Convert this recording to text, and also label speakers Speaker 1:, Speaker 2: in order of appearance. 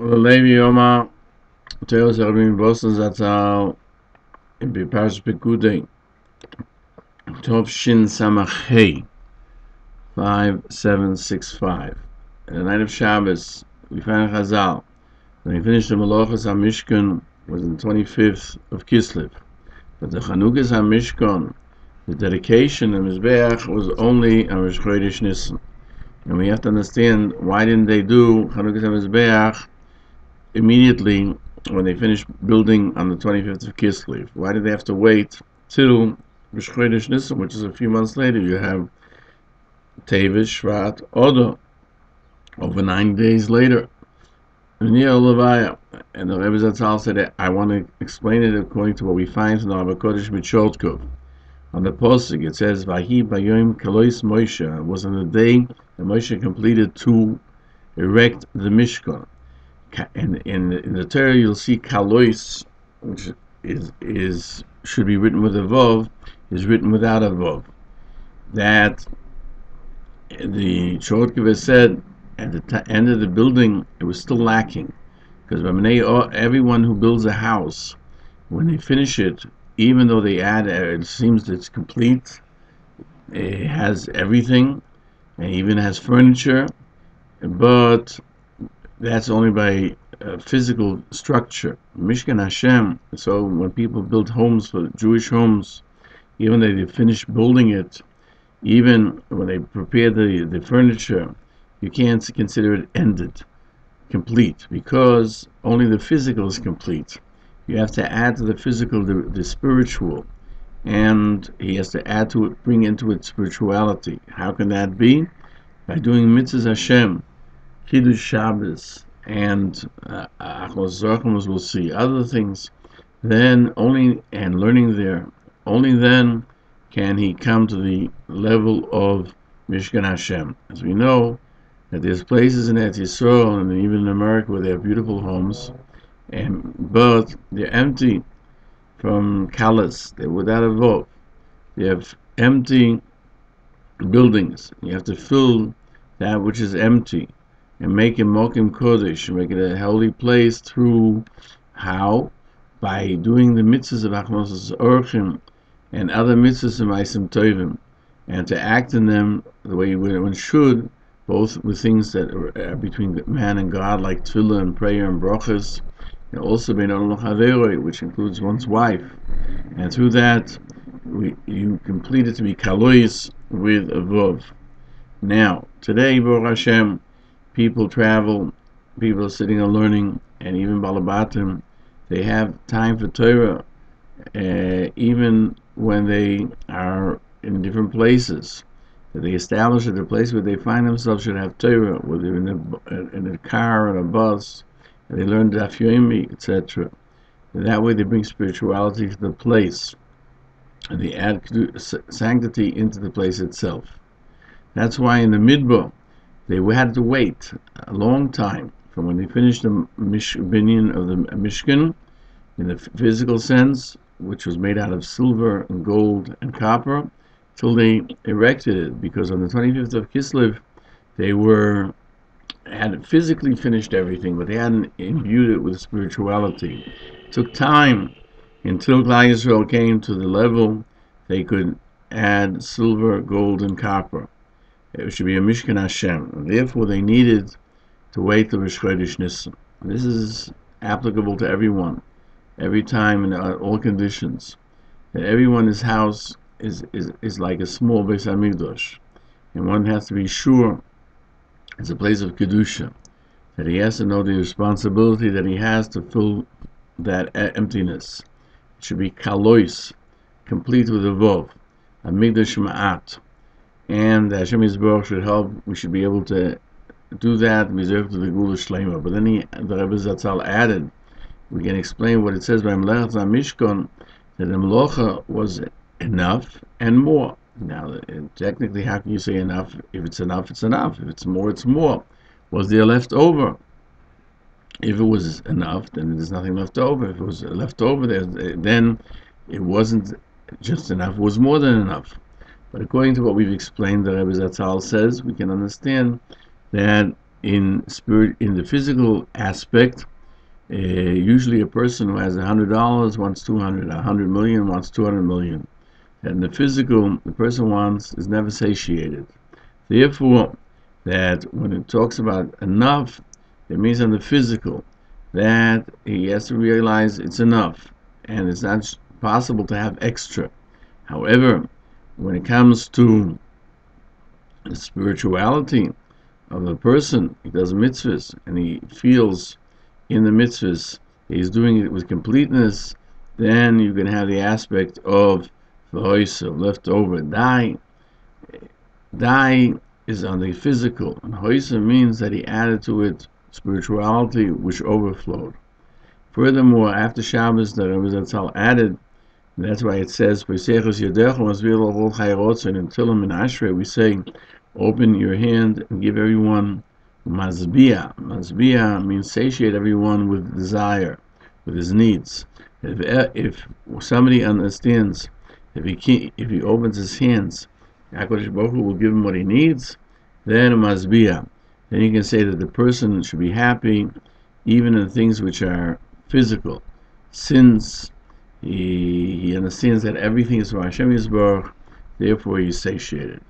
Speaker 1: Ulilevi Omer, Bostoner Rebbe Zt in Pikudey, Tov Shin Samach 5765. The night of Shabbos, we find Chazal. When he finished the Malachas HaMishkan was on the 25th of Kislev. But the Chanukas HaMishkan, the dedication of Mizbeach, was only on Rosh Chodesh Nisan. And we have to understand, why didn't they do Chanukas HaMizbeach immediately when they finished building on the 25th of Kislev? Why did they have to wait till Rosh Chodesh Nisan, which is a few months later? You have Tevis, Shvat, Odo, over 9 days later. And the Rebbe Zt said, I want to explain it according to what we find in the Rabbi Kodesh B'Sholtkov. On the Posuk, it says, Vahi Bayom Kalois Moshe. It was on the day that Moshe completed to erect the Mishkan. And in the Torah, you'll see Kalois, which should be written with a Vav, is written without a Vav. That the Sholtkov said, at the end of the building, it was still lacking, because everyone who builds a house, when they finish it, even though they add, it seems it's complete, it has everything, and even has furniture, but that's only by physical structure. Mishkan Hashem. So when people build homes for Jewish homes, even though they finish building it, even when they prepare the furniture, you can't consider it ended, complete, because only the physical is complete. You have to add to the physical the spiritual, and he has to add to it, bring into it spirituality. How can that be? By doing mitzvahs Hashem, Kiddush Shabbos, and Achos Zorchim, as we'll see, other things. Then only, and learning there, only then can he come to the level of Mishkan Hashem. As we know, that there's places in Eretz Yisrael and even in America where they have beautiful homes, but they're empty from kalas. They're without a vav. They have empty buildings. You have to fill that which is empty and make it mokim kodesh, make it a holy place through how? By doing the mitzvahs of achnosos orchim and other mitzvahs of ma'asim tovim, and to act in them the way one should, both with things that are between man and God, like tefillah and prayer and brachas, and also bein adam l'chaveroi, which includes one's wife. And through that, you complete it to be kalois with a vav. Now, today, Baruch Hashem, people travel, people are sitting and learning, and even balabatim, they have time for Torah, even when they are in different places. They establish that the place where they find themselves should have Torah, whether in a car or a bus, and they learn Daf Yomi, etc. That way they bring spirituality to the place, and they add sanctity into the place itself. That's why in the Midbar, they had to wait a long time from when they finished the binyan of the Mishkan, in the physical sense, which was made out of silver and gold and copper, till they erected it, because on the 25th of Kislev they had physically finished everything, but they hadn't imbued it with spirituality. It took time until Klal Yisrael came to the level they could add silver, gold, and copper. It should be a Mishkan Hashem, and therefore they needed to wait till Rosh Chodesh Nisan. This is applicable to everyone, every time, in all conditions. That everyone's house is like a small Beis Hamikdash, and one has to be sure it's a place of kedusha, that he has to know the responsibility that he has to fill that emptiness. It should be kalois, complete with a vav, a migdash ma'at, and Hashem Yisborach should help. We should be able to do that, reserved to the Gula Shlema. But then the Rebbe Zt added, we can explain what it says by Melech Mishkan, that the Melocha was enough and more. Now, technically, how can you say enough? If it's enough, it's enough. If it's more, it's more. Was there left over? If it was enough, then there's nothing left over. If it was left over, then it wasn't just enough. It was more than enough. But according to what we've explained, the Rebbe Zt says, we can understand that in spirit, in the physical aspect. Usually, a person who has $100 wants 200, 100 million wants 200 million, and the physical the person wants is never satiated. Therefore, that when it talks about enough, it means on the physical that he has to realize it's enough, and it's not possible to have extra. However, when it comes to the spirituality of the person, he does mitzvahs and he feels in the mitzvahs he's doing it with completeness, then you can have the aspect of v'hoisa, left over. Die is on the physical, and hoisa means that he added to it spirituality which overflowed. Furthermore, after Shabbos, the Rebbe Zt added, that's why it says, in Tilim and Ashrei, we say, open your hand and give everyone mazbia. Mazbia means satiate everyone with desire, with his needs. If somebody understands, if he opens his hands, HaKadosh Baruch Hu will give him what he needs, then mazbia. Then you can say that the person should be happy, even in things which are physical, since he understands that everything is from Hashem Yisborach, therefore he is satiated.